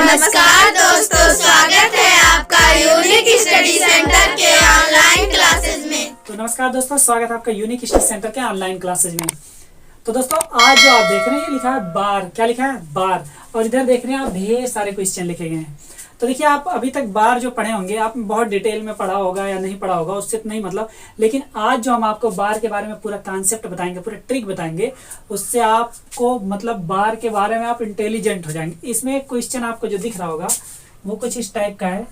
नमस्कार दोस्तों, स्वागत है आपका यूनिक स्टडी सेंटर के ऑनलाइन क्लासेस में। तो नमस्कार दोस्तों, स्वागत है आपका यूनिक स्टडी सेंटर के ऑनलाइन क्लासेस में। तो दोस्तों आज जो आप देख रहे हैं ये लिखा है बार। क्या लिखा है? बार। और इधर देख रहे हैं आप ढेर सारे क्वेश्चन लिखे गए हैं। तो देखिए आप अभी तक बार जो पढ़े होंगे आप बहुत डिटेल में पढ़ा होगा या नहीं पढ़ा होगा उससे नहीं मतलब, लेकिन आज जो हम आपको बार के बारे में पूरा कॉन्सेप्ट बताएंगे, पूरा ट्रिक बताएंगे, उससे आपको मतलब बार के बारे में आप इंटेलिजेंट हो जाएंगे। इसमें एक क्वेश्चन आपको जो दिख रहा होगा वो कुछ इस टाइप का है,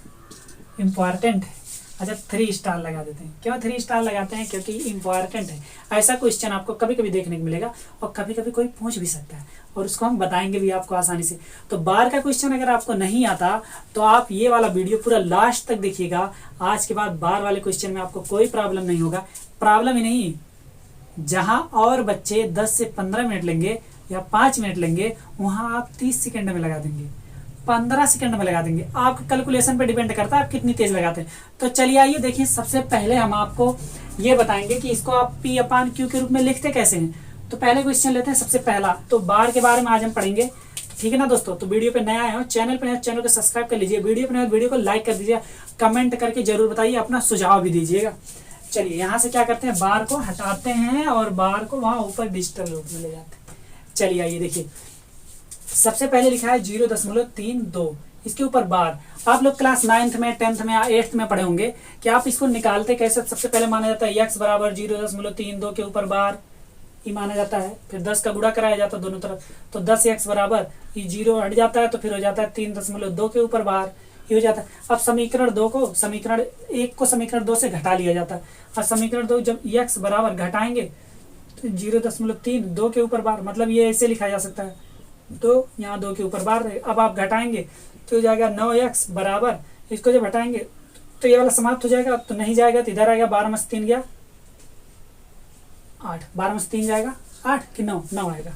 इम्पॉर्टेंट है। अच्छा 3 स्टार लगा देते हैं। क्यों 3 स्टार लगाते हैं? क्योंकि इम्पॉर्टेंट है। ऐसा क्वेश्चन आपको कभी कभी देखने को मिलेगा और कभी कभी कोई पूछ भी सकता है और उसको हम बताएंगे भी आपको आसानी से। तो बार का क्वेश्चन अगर आपको नहीं आता तो आप ये वाला वीडियो पूरा लास्ट तक देखिएगा। आज के बाद बार वाले क्वेश्चन में आपको कोई प्रॉब्लम नहीं होगा। प्रॉब्लम ही नहीं, जहां और बच्चे 10 से 15 मिनट लेंगे या 5 मिनट लेंगे वहां आप 30 सेकेंड में लगा देंगे, 15 सेकंड में लगा देंगे। आपके कैलकुलेशन पे डिपेंड करता है आप कितनी तेज लगाते हैं। तो चलिए आइए देखिए, सबसे पहले हम आपको ये बताएंगे कि इसको आप P/Q के रूप में लिखते कैसे हैं। तो पहले क्वेश्चन लेते हैं सबसे पहला। तो बार के बारे में आज हम पढ़ेंगे, ठीक है ना दोस्तों। तो वीडियो पे नया आए हो, चैनल पे नया, चैनल को सब्सक्राइब कर लीजिए। वीडियो पे नया, वीडियो को लाइक कर दीजिए, कमेंट करके जरूर बताइए, अपना सुझाव भी दीजिएगा। चलिए यहाँ से क्या करते हैं, बार को हटाते हैं और बार को वहां ऊपर डिजिटल रूप में ले जाते हैं। चलिए आइए देखिए, सबसे पहले लिखा है 0.32। इसके ऊपर बार। आप लोग क्लास 9th में, 10th में या 8th में पढ़े होंगे कि आप इसको निकालते कैसे। सबसे पहले माना जाता है x बराबर 0.32 के ऊपर बार, ये माना जाता है। फिर 10 का गुणा कराया जाता है दोनों तरफ, तो 10x बराबर, ये 0 हट जाता है तो फिर हो जाता है 3.2 के ऊपर बार, ये हो जाता है। अब समीकरण 2 को समीकरण 1 को समीकरण 2 से घटा लिया जाता है। और समीकरण 2 जब x बराबर घटाएंगे तो 0.32 के ऊपर बार, मतलब ये ऐसे लिखा जा सकता है, तो यहाँ 2 के ऊपर बार रहे। अब आप घटाएंगे तो हो जाएगा 9x बराबर, इसको जब हटाएंगे तो ये वाला समाप्त हो जाएगा, तो नहीं जाएगा तो इधर आएगा, 12 में से 3 गया 8, 12 में से 3 जाएगा 8 कि 9 आएगा,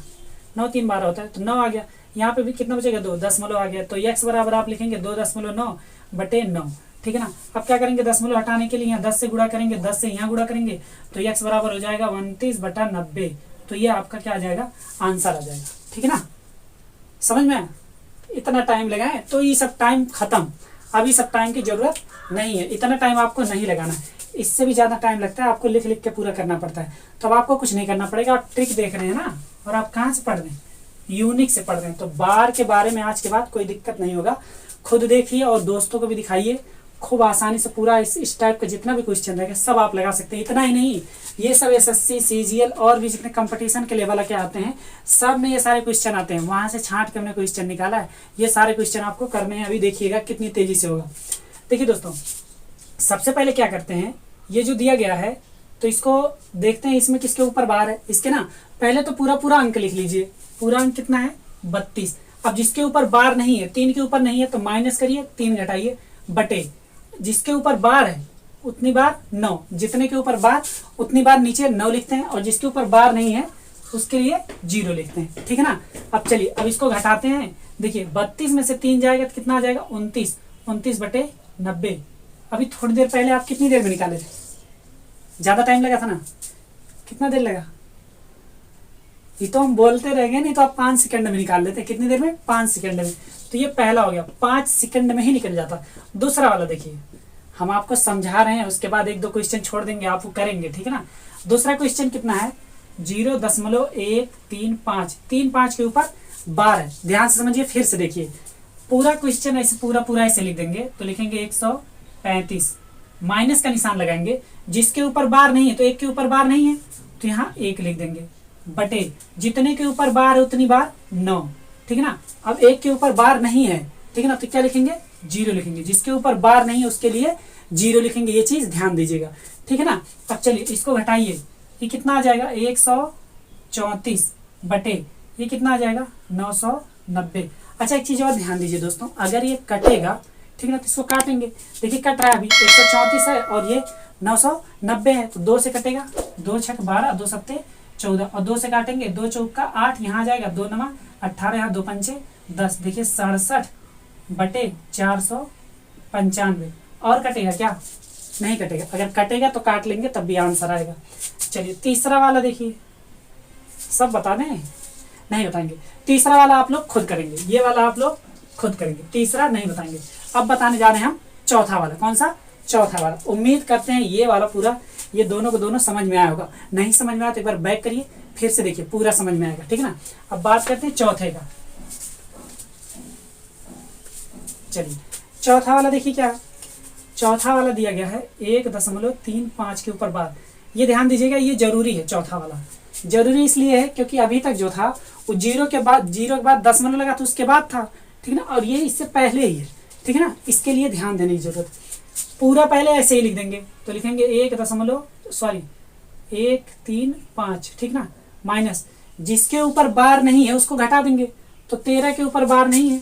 9 3 12 होता है तो 9 आ गया। यहाँ पे भी कितना बचेगा 2 दशमलव आ गया। तो x बराबर आप लिखेंगे 2.9/9, ठीक है ना। अब क्या करेंगे, दशमलव हटाने के लिए यहाँ 10 से गुणा करेंगे, 10 से यहाँ गुणा करेंगे तो x बराबर हो जाएगा 29/90। तो ये आपका क्या आ जाएगा, आंसर आ जाएगा, ठीक है ना। समझ में? इतना टाइम लगाए तो ये सब टाइम खत्म। अभी सब टाइम की जरूरत नहीं है, इतना टाइम आपको नहीं लगाना। इससे भी ज्यादा टाइम लगता है, आपको लिख लिख के पूरा करना पड़ता है। तो अब आपको कुछ नहीं करना पड़ेगा, आप ट्रिक देख रहे हैं ना। और आप कहाँ से पढ़ रहे हैं? यूनिक से पढ़ रहे हैं। तो बार के बारे में आज के बाद कोई दिक्कत नहीं होगा। खुद देखिए और दोस्तों को भी दिखाइए। खूब आसानी से पूरा इस टाइप का जितना भी क्वेश्चन रहेगा सब आप लगा सकते हैं। इतना ही नहीं, ये सब SSC CGL और भी जितने कंपटीशन के लेवल के आते हैं सब में ये सारे क्वेश्चन आते हैं। वहां से छांट के हमने क्वेश्चन निकाला है। ये सारे क्वेश्चन आपको करने हैं। अभी देखिएगा कितनी तेजी से होगा। देखिए दोस्तों, सबसे पहले क्या करते हैं, ये जो दिया गया है तो इसको देखते हैं इसमें किसके ऊपर बार है। इसके ना पहले तो पूरा अंक लिख लीजिए। पूरा अंक कितना है, 32। अब जिसके ऊपर बार नहीं है, 3 के ऊपर नहीं है तो माइनस करिए, 3 घटाइए, बटे जिसके ऊपर बार है उतनी बार 9, जितने के ऊपर बार उतनी बार नीचे 9 लिखते हैं, और जिसके ऊपर बार नहीं है उसके लिए 0 लिखते हैं, ठीक है ना। अब चलिए अब इसको घटाते हैं। देखिए 32 में से 3 जाएगा तो कितना आ जाएगा, 29/90। अभी थोड़ी देर पहले आप कितनी देर में निकाले थे? ज्यादा टाइम लगा था ना। कितना देर लगा? ये तो हम बोलते रह गए, नहीं तो आप 5 सेकंड में निकाल लेते। कितनी देर में? 5 सेकंड में। तो ये पहला हो गया, 5 सेकंड में ही निकल जाता। दूसरा वाला देखिए, हम आपको समझा रहे हैं, उसके बाद 1-2 क्वेश्चन छोड़ देंगे, आप वो करेंगे, ठीक है ना। दूसरा क्वेश्चन कितना है, 0.135। 3-5 के ऊपर बार है। ध्यान से समझिए, फिर से देखिए पूरा क्वेश्चन ऐसे पूरा ऐसे लिख देंगे। तो लिखेंगे 135, माइनस का निशान लगाएंगे। जिसके ऊपर बार नहीं है तो 1 के ऊपर बार नहीं है तो यहाँ 1 लिख देंगे, बटे जितने के ऊपर बार है उतनी बार 9, ठीक है ना। अब 1 के ऊपर बार नहीं है, ठीक है ना, तो क्या लिखेंगे, 0 लिखेंगे। जिसके ऊपर बार नहीं है उसके लिए 0 लिखेंगे। ये चीज ध्यान दीजिएगा, ठीक है ना। अब चलिए इसको घटाइए, ये कितना आ जाएगा, 134 बटे ये कितना आ जाएगा, 990। अच्छा एक चीज और ध्यान दीजिए दोस्तों, अगर ये कटेगा, ठीक है ना, तो इसको काटेंगे। देखिए कट रहा है, अभी 134 है और ये 990 है, तो 2 से कटेगा, 2 छक 12, 2 सत्ते 14, और 2 से काटेंगे, 2 चौका 8, यहाँ आ जाएगा 2 नमा 18, यहाँ 2 पंचे 10। देखिए 67/495। और कटेगा क्या? नहीं कटेगा। अगर कटेगा तो काट लेंगे तब भी आंसर आएगा। चलिए तीसरा वाला देखिए, सब बता दें? नहीं बताएंगे। तीसरा वाला आप लोग खुद करेंगे, ये वाला आप लोग खुद करेंगे, तीसरा नहीं बताएंगे। अब बताने जा रहे हैं हम चौथा वाला। कौन सा? चौथा वाला। उम्मीद करते हैं ये वाला पूरा, ये दोनों को दोनों समझ में आया होगा। नहीं समझ में आया तो एक बार बैक करिए, फिर से देखिए, पूरा समझ में आएगा, ठीक है ना। अब बात करते हैं चौथे का। चलिए चौथा वाला देखिए क्या है। चौथा वाला दिया गया है 1.35 के ऊपर बार। ये ध्यान दीजिएगा, ये जरूरी है। चौथा वाला जरूरी इसलिए है क्योंकि अभी तक जो था वो जीरो के बाद दशमलव लगा तो उसके बाद था, ठीक है ना, और ये इससे पहले ही है, ठीक है ना। इसके लिए ध्यान देने की जरूरत। पूरा पहले ऐसे ही लिख देंगे, तो लिखेंगे 1.135, ठीक ना, माइनस जिसके ऊपर बार नहीं है उसको घटा देंगे। तो 13 के ऊपर बार नहीं है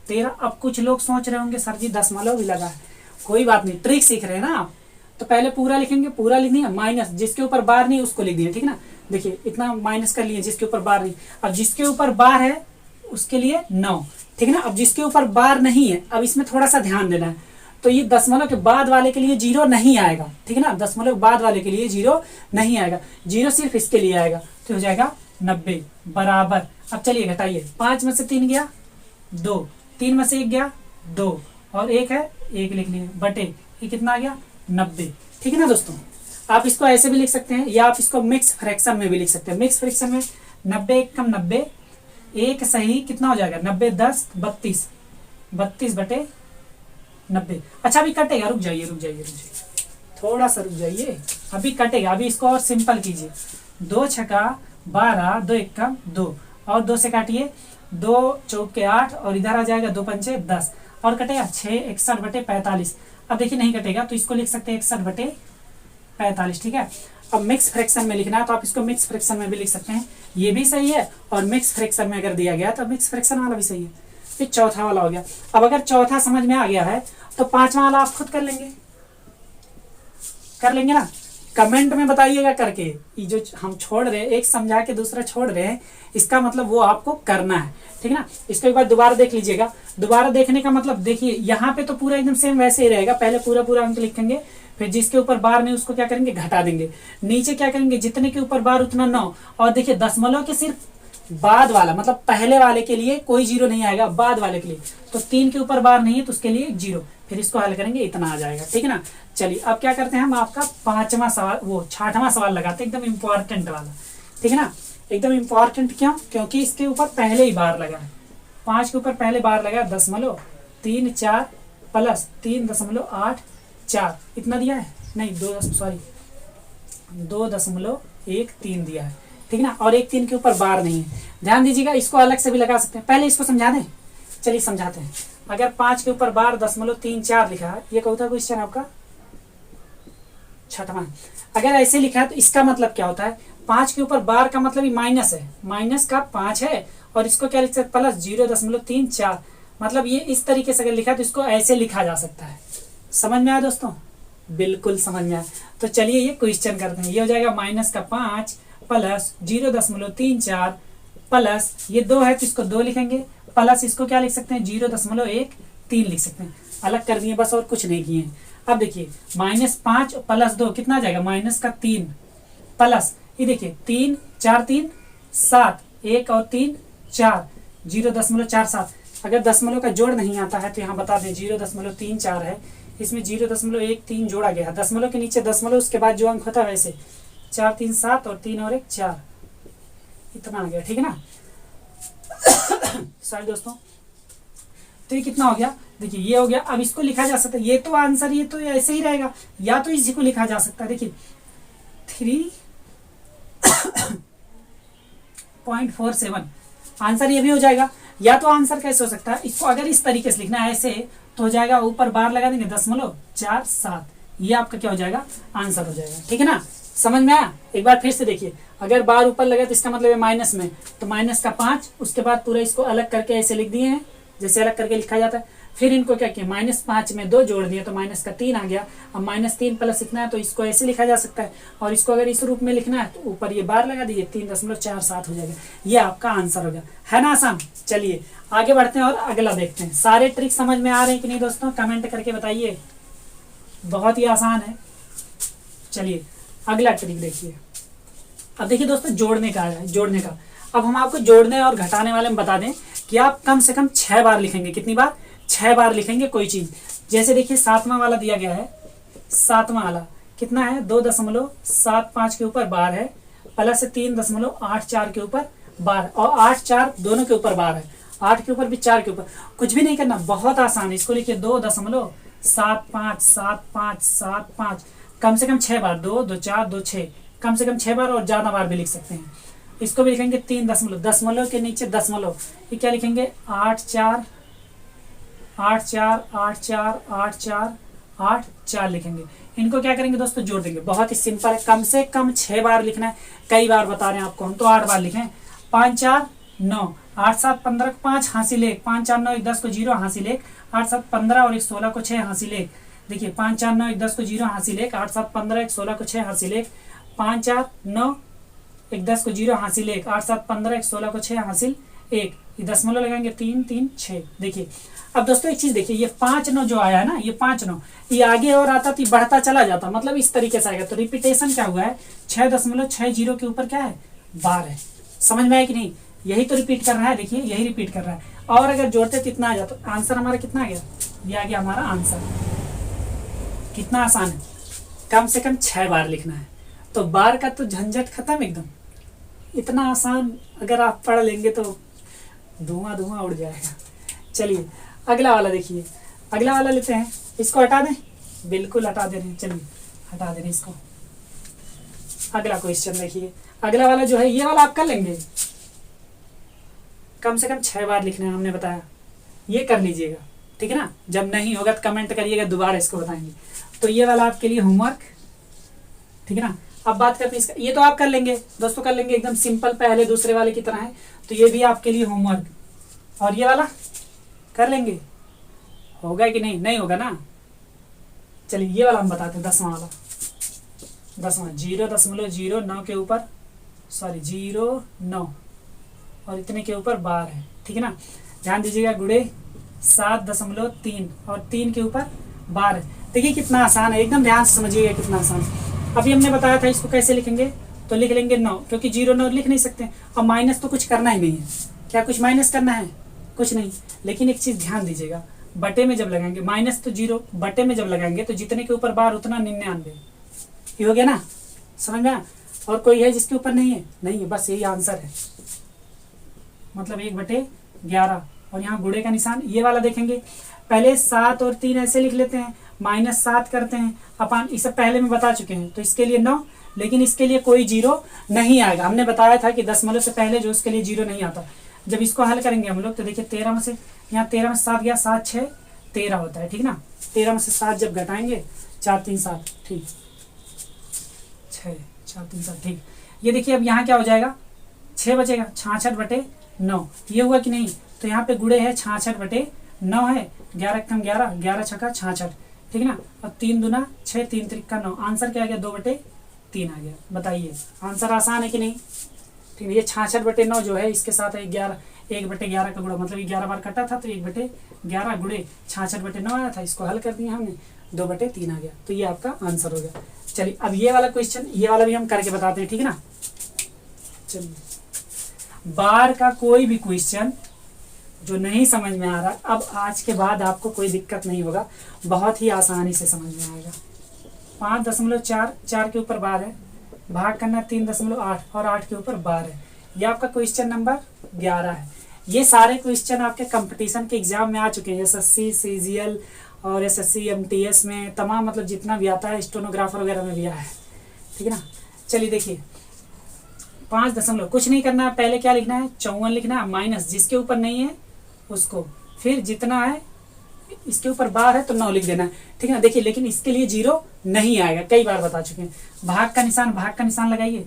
13। अब कुछ लोग सोच रहे होंगे सर जी दशमलव भी लगा है। कोई बात नहीं, ट्रिक सीख रहे हैं ना आप। तो पहले पूरा लिखेंगे, पूरा लिख दिया, माइनस जिसके ऊपर बार नहीं उसको लिख दिया, ठीक ना। देखिए इतना माइनस कर लिए जिसके ऊपर बार नहीं। अब जिसके ऊपर बार है उसके लिए 9, ठीक है ना। अब जिसके ऊपर बार नहीं है, अब इसमें थोड़ा सा ध्यान देना है। तो ये दशमलव के बाद वाले के लिए 0 नहीं आएगा, ठीक है ना। दशमलव बाद वाले के लिए 0 नहीं आएगा, 0 सिर्फ इसके लिए आएगा। तो हो जाएगा 90 बराबर। अब चलिए घटाइए, 5 में से 3 गया 2, 3 में से 1 गया 2, और 1 है 1 लिख लिए, बटे ये कितना आ गया 90, ठीक है ना दोस्तों। आप इसको ऐसे भी लिख सकते हैं या आप इसको मिक्स फ्रैक्शन में भी लिख सकते हैं। मिक्स फ्रैक्शन में 90 कम 90, 1 सही कितना हो जाएगा 90 10 32, 32 बटे 90। अच्छा अभी कटेगा, रुक जाइए थोड़ा सा रुक जाइए, अभी कटेगा। अभी इसको और सिंपल कीजिए, 2 छक्का 12, 2 एक्का 2, और 2 से काटिए, 2 चौके 8, और इधर आ जाएगा 2 पंचे 10, और कटेगा 6 61 बटे 45। अब देखिए नहीं कटेगा तो इसको लिख सकते हैं 61 बटे 45, ठीक है। अब मिक्स फ्रैक्शन में लिखना है तो आप इसको मिक्स फ्रैक्शन में भी लिख सकते हैं, ये भी सही है। और मिक्स फ्रैक्शन में अगर दिया गया तो मिक्स फ्रैक्शन वाला भी सही है। फिर चौथा वाला हो गया। अब अगर चौथा समझ में आ गया है तो पांचवा वाला आप खुद कर लेंगे ना। कमेंट में बताइएगा करके, ये जो हम छोड़ रहे हैं, एक समझा के दूसरा छोड़ रहे हैं, इसका मतलब वो आपको करना है, ठीक है ना। इसको एक बार दोबारा देख लीजिएगा। दोबारा देखने का मतलब देखिए यहाँ पे तो पूरा एकदम सेम वैसे ही रहेगा। पहले पूरा अंक लिखेंगे, फिर जिसके ऊपर बार नहीं उसको क्या करेंगे घटा देंगे। नीचे क्या करेंगे, जितने के ऊपर बार उतना 9, और देखिए दशमलव के सिर्फ बाद वाला मतलब पहले वाले के लिए कोई 0 नहीं आएगा, बाद वाले के लिए तो 3 के ऊपर बार नहीं है तो उसके लिए 0। फिर इसको हल करेंगे, इतना आ जाएगा, ठीक है ना। चलिए अब क्या करते हैं हम आपका 5वां सवाल, वो 6वां सवाल लगाते हैं, एकदम इंपॉर्टेंट वाला, ठीक है ना। एकदम इंपॉर्टेंट क्यों? क्योंकि इसके ऊपर पहले ही बार लगा है। 5 के ऊपर पहले बार लगा 0.34 प्लस 3.84, इतना दिया है नहीं 2.13 दिया है, ठीक है ना। और 1 3 के ऊपर बार नहीं है। ध्यान दीजिएगा, इसको अलग से भी लगा सकते हैं। पहले इसको समझा दें, चलिए समझाते हैं। अगर 5 के ऊपर बार 0.34 लिखा है, ये कौन सा क्वेश्चन आपका 6वां। अगर ऐसे लिखा है तो इसका मतलब क्या होता है, 5 के ऊपर बार का मतलब ही माइनस है, माइनस का 5 है, और इसको क्या लिख सकते प्लस 0.34। मतलब ये इस तरीके से अगर लिखा है तो इसको ऐसे लिखा जा सकता है। समझ में आया दोस्तों? बिल्कुल समझ में आया। तो चलिए ये क्वेश्चन करते हैं। ये हो जाएगा माइनस का 5 प्लस 0.34 प्लस ये 2 है तो इसको 2 लिखेंगे, प्लस इसको क्या लिख सकते हैं 0.13 लिख सकते हैं। अलग कर दिए बस, और कुछ नहीं किए। अब देखिए -5 प्लस 2 कितना आ जाएगा -3 प्लस ये देखिए 3 4 3 7, 1 और 3 4, 0.47। अगर दशमलव का जोड़ नहीं आता है तो यहाँ बता दें 0.34 है, इसमें 0.13 जोड़ा गया है। दशमलव के नीचे दशमलव, उसके बाद जो अंक होता है वैसे 4 3 7 और 3 और 1 4, इतना आ गया, ठीक है ना। सॉरी दोस्तों, तो ये कितना हो गया, देखिए ये हो गया। अब इसको लिखा जा सकता है, ये तो आंसर ये तो ऐसे ही रहेगा, या तो इसी को लिखा जा सकता है। देखिए 3.47 आंसर ये भी हो जाएगा। या तो आंसर कैसे हो सकता है, इसको अगर इस तरीके से लिखना है ऐसे तो हो जाएगा, ऊपर बार लगा देंगे 0.47, ये आपका क्या हो जाएगा आंसर हो जाएगा, ठीक है ना। समझ में आया? एक बार फिर से देखिए, अगर बार ऊपर लगा तो इसका मतलब है माइनस में, तो माइनस का 5, उसके बाद पूरा इसको अलग करके ऐसे लिख दिए हैं जैसे अलग करके लिखा जाता है। फिर इनको क्या किया, -5 में 2 जोड़ दिया तो -3 आ गया। अब -3 प्लस इतना है तो इसको ऐसे लिखा जा सकता है, और इसको अगर इस रूप में लिखना है तो ऊपर ये बार लगा दीजिए 3.47 हो जाएगा। ये आपका आंसर हो गया, है ना आसान। चलिए आगे बढ़ते हैं और अगला देखते हैं। सारे ट्रिक समझ में आ रहे हैं कि नहीं दोस्तों, कमेंट करके बताइए। बहुत ही आसान है। चलिए अगला ट्रिक देखिए। अब देखिए दोस्तों, जोड़ने का है, जोड़ने का। अब हम आपको जोड़ने और घटाने वाले में बता दें कि आप कम से कम 6 बार लिखेंगे। कितनी बार? 6 बार लिखेंगे कोई चीज। जैसे देखिए 7वां वाला दिया गया है, 7वां वाला कितना है? 2.75 के ऊपर बार है, प्लस 3.84 के ऊपर बार, और 8 4 दोनों के ऊपर बार है, 8 के ऊपर भी 4 के ऊपर। कुछ भी नहीं करना, बहुत आसान है। इसको लिखिए 2.757575, कम से कम 6 बार, 2 2 4 2 6, कम से कम 6 बार, और ज्यादा बार भी लिख सकते हैं। इसको भी लिखेंगे 3 दशमलव, दशमलव के नीचे दशमलव, ये क्या लिखेंगे? 8 4 8 4 8 4 8 4 8 4 लिखेंगे। इनको क्या करेंगे दोस्तों? जोड़ देंगे। बहुत ही सिंपल है, कम से कम 6 बार लिखना है। कई बार बता रहे हैं आपको, हम तो 8 बार लिखें। 5 4 9, 8 7 15 को 5 हासिल 1, 5 4 9 1 10 को 0 हासिल 1, 8 7 15 और 1 16 को 6 हासिल 1। देखिए 5 4 9 1 10 को 0 हासिल 1, 8 7 15 1 16 को 6 हासिल 1, 5 4 9 1 10 को 0 हासिल 1, 8 7 15 1 16 को 6 हासिल 1। ये दशमलव लगाएंगे 3 3 6। देखिए अब दोस्तों एक चीज देखिए, ये 5 9 जो आया है ना, ये 5 9 ये आगे और आता तो बढ़ता चला जाता, मतलब इस तरीके से आएगा। तो रिपीटेशन क्या हुआ है? 6.60 के ऊपर क्या है? बार है। समझ में आया कि नहीं? यही तो रिपीट कर रहा है। देखिए यही रिपीट कर रहा है, और अगर जोड़ते तो इतना आ जाता। आंसर हमारा कितना आ गया? ये आ गया हमारा आंसर। कितना आसान है, कम से कम 6 बार लिखना है। तो बार का तो झंझट खत्म एकदम। इतना आसान अगर आप पढ़ लेंगे तो धुआं धुआं उड़ जाएगा। चलिए अगला वाला देखिए, अगला वाला लेते हैं। इसको हटा दें? बिल्कुल हटा दे रहे हैं। चलिए हटा दे रहे हैं इसको। अगला क्वेश्चन देखिए, अगला वाला जो है ये वाला आप कर लेंगे। कम से कम 6 बार लिखना है, हमने बताया। ये कर लीजिएगा, ठीक है ना? जब नहीं होगा तो कमेंट करिएगा, दोबारा इसको बताएंगे। तो ये वाला आपके लिए होमवर्क, ठीक है ना? अब बात करते हैं इसका। ये तो आप कर लेंगे दोस्तों, कर लेंगे, एकदम सिंपल, पहले दूसरे वाले की तरह है। तो ये भी आपके लिए होमवर्क। और ये वाला कर लेंगे? होगा कि नहीं? नहीं होगा ना। चलिए ये वाला हम बताते हैं, 10वां वाला। 10वां 0.09 के ऊपर, सॉरी 0.9 और इतने के ऊपर बार है, ठीक है ना? ध्यान दीजिएगा, गुड़े 7.3 और 3 के ऊपर बार है। देखिए कितना आसान है, एकदम ध्यान से समझिएगा कितना आसान है। अभी हमने बताया था इसको कैसे लिखेंगे, तो लिख लेंगे 9, क्योंकि 0.9 लिख नहीं सकते, और माइनस तो कुछ करना ही नहीं है। क्या कुछ माइनस करना है? कुछ नहीं। लेकिन एक चीज ध्यान दीजिएगा, बटे में जब लगाएंगे, माइनस तो 0, बटे में जब लगाएंगे तो जितने के ऊपर बार उतना 99। ये हो गया ना? समझ में? और कोई है जिसके ऊपर नहीं है? नहीं है, बस यही आंसर है। मतलब 1/11, और यहाँ गुड़े का निशान। ये वाला देखेंगे, पहले 7 और 3 ऐसे लिख लेते हैं, -7 करते हैं अपन, इसे पहले में बता चुके हैं। तो इसके लिए 9, लेकिन इसके लिए कोई 0 नहीं आएगा। हमने बताया था कि दशमलव से पहले जो उसके लिए 0 नहीं आता। जब इसको हल करेंगे हम लोग, तो देखिए 13 में से, यहाँ 13 में 7 गया, 7 6 13 होता है, ठीक ना? 13 में से 7 जब घटाएंगे, 4 3 7, ठीक, 6 4 3 7, ठीक। ये देखिए अब यहाँ क्या हो जाएगा? 6 बचेगा, 66/9। ये हुआ कि नहीं? तो यहाँ पे गुड़े है, 66/9 है, 11 कम 11, 11 छक्का 66, ठीक है ना? अब 3 दूना 6, 3 त्रिक्का 9। आंसर क्या आ गया? 2/3 आ गया। बताइए आंसर आसान है कि नहीं? ठीक है। ये 66/9 जो है, इसके साथ 1/11 का गुणा, मतलब 11 बार कटा था तो 1/11 गुड़े 66/9 आया था। इसको हल कर दिया हमने, 2/3 आ गया। तो ये आपका आंसर हो गया। चलिए अब ये वाला क्वेश्चन, ये वाला भी हम करके बताते हैं, ठीक है ना? चलिए, बार का कोई भी क्वेश्चन जो नहीं समझ में आ रहा, अब आज के बाद आपको कोई दिक्कत नहीं होगा, बहुत ही आसानी से समझ में आएगा। 5.4 के ऊपर बार है, भाग करना 3.8 और 8 के ऊपर बार है। ये आपका क्वेश्चन नंबर 11 है। ये सारे क्वेश्चन आपके कंपटीशन के एग्जाम में आ चुके हैं, SSC CGL और SSC MTS में, तमाम, मतलब जितना भी आता है, स्टेनोग्राफर वगैरह में भी आया है, ठीक है ना? चलिए देखिए, 5 दशमलव, कुछ नहीं करना है, पहले क्या लिखना है? 54 लिखना है, माइनस जिसके ऊपर नहीं है उसको, फिर जितना है इसके ऊपर बार है तो 9 लिख देना है, ठीक है ना? देखिए लेकिन इसके लिए 0 नहीं आएगा, कई बार बता चुके हैं। भाग का निशान लगाइए,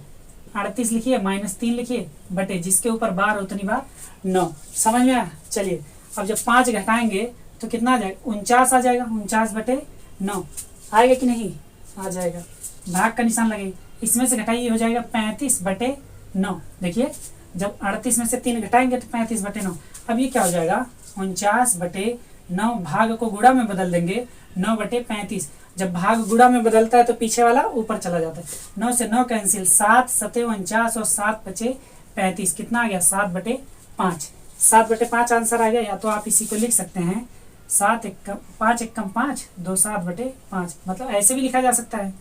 38 लिखिए, -3 लिखिए, बटे जिसके ऊपर बार हो उतनी बार 9। समझ में आया? चलिए अब जब 5 घटाएंगे तो कितना आ जाएगा? 49 आ जाएगा। 49/9 आएगा कि नहीं? आ जाएगा। भाग का निशान लगाइए, इसमें से घटाइए, हो जाएगा 35/9। देखिए जब 38 में से 3 घटाएंगे तो 35/9। अब ये क्या हो जाएगा? 49/9। भाग को गुणा में बदल देंगे, 9/35। जब भाग गुणा में बदलता है तो पीछे वाला ऊपर चला जाता है। 9 से 9 कैंसिल, 7 7 49 और 7 5 35 कितना आ गया 7/5। 7/5 आंसर आ गया। या तो आप इसी को लिख सकते हैं 7 एकम 5 एकम 5 2 7/5, मतलब ऐसे भी लिखा जा सकता है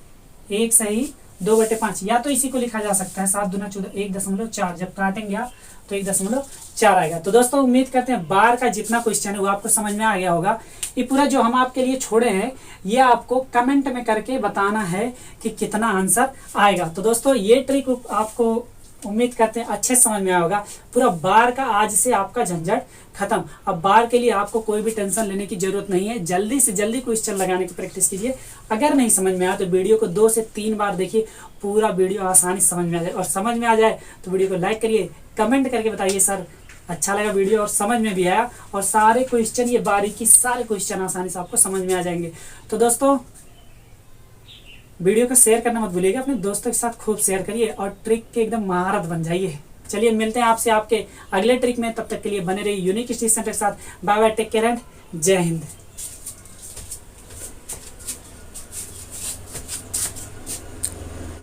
1 सही 2/5, या तो इसी को लिखा जा सकता है 7 दूना 14 1.4, जब काटेंगे आप तो 1.4 आएगा। तो दोस्तों उम्मीद करते हैं बार का जितना क्वेश्चन है वो आपको समझ में आ गया होगा। ये पूरा जो हम आपके लिए छोड़े हैं ये आपको कमेंट में करके बताना है कि कितना आंसर आएगा। तो दोस्तों ये ट्रिक आपको उम्मीद करते हैं अच्छे समझ में आया होगा। पूरा बार का आज से आपका झंझट खत्म। अब बार के लिए आपको कोई भी टेंशन लेने की जरूरत नहीं है। जल्दी से जल्दी क्वेश्चन लगाने की प्रैक्टिस कीजिए। अगर नहीं समझ में आया तो वीडियो को 2 से 3 बार देखिए, पूरा वीडियो आसानी से समझ में आ जाए। और समझ में आ जाए तो वीडियो को लाइक करिए, कमेंट करके बताइए सर अच्छा लगा वीडियो और समझ में भी आया। और सारे क्वेश्चन ये बारीकी सारे क्वेश्चन आसानी से आपको समझ में आ जाएंगे। तो दोस्तों वीडियो को शेयर करना मत भूलिएगा, अपने दोस्तों के साथ खूब शेयर करिए और ट्रिक के एकदम महारत बन जाइए। चलिए मिलते हैं आपसे आपके अगले ट्रिक में, तब तक के लिए बने रहिए यूनिक स्टडी सेंटर के साथ। Bye bye, take care and जय हिंद।